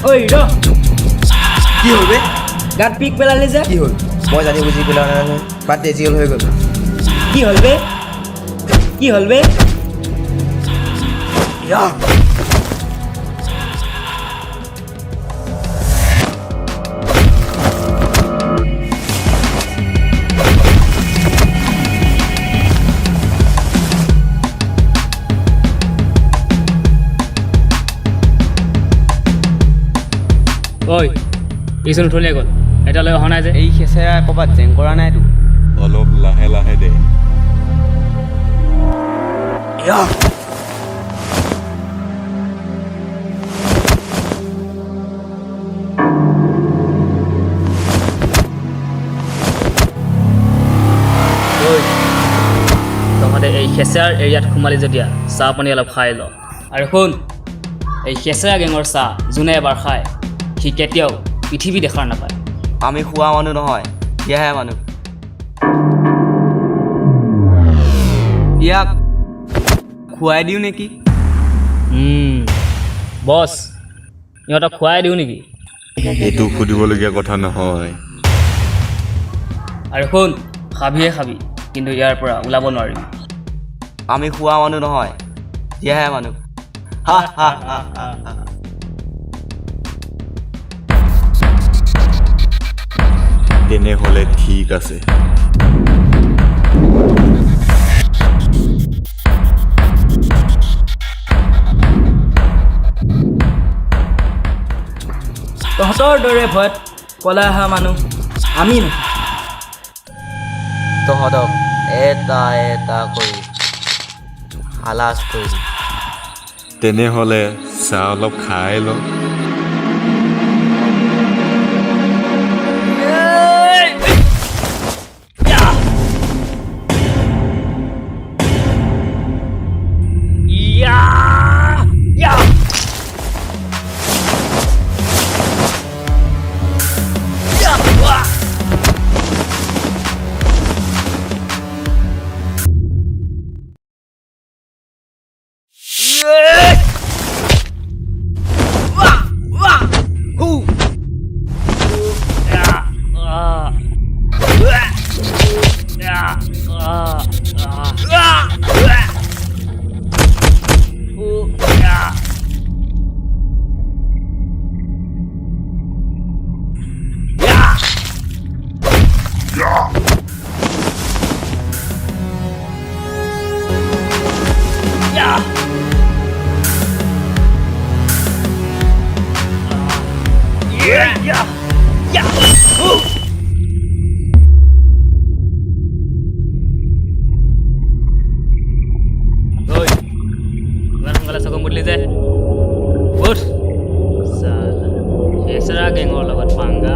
ঐ ৰ কি হ'ল বে গাত পিক পেলালি যে কি হ'ল মই জানি বুজি পেলোৱা নাই নহয় বাদ দে যি হ'ল হৈ গ'ল কি হ'ল বে কি হ'ল বে ইয়া ঐ ইচোন উঠলিয়ে গ'ল এটালৈ অহা নাই যে এই খেচেৰা ক'ৰবাত জেং কৰা নাইতো অলপ লাহে লাহে দে ইয়া তহঁতে এই খেচেৰাৰ এৰিয়াত সোমালি যেতিয়া চাহ পানী অলপ খাই ল আৰু শুন এই খেচেৰা গেঙৰ চাহ যোনে এবাৰ খায় সি কেতিয়াও পৃথিৱী দেখাৰ নাপায় আমি খোৱা মানুহ নহয় এয়াহে মানুহ ইয়াক খুৱাই দিওঁ নেকি বছ ইহঁতক খুৱাই দিওঁ নেকি এইটো সুধিবলগীয়া কথা নহয় আৰু শুন খাবিহে খাবি কিন্তু ইয়াৰ পৰা ওলাব নোৱাৰিবি আমি খোৱা মানুহ নহয় এয়াহে মানুহ হা হা হা হা তেনেহ'লে ঠিক আছে তহঁতৰ দৰে ভয়ত পলাই অহা মানুহ আমি নহয় তহঁতক এটা এটা কৰি হালাজ কৰি দিম তেনেহ'লে চাহ অলপ খাই ল খেচেৰা গেঙৰ লগত পাংগা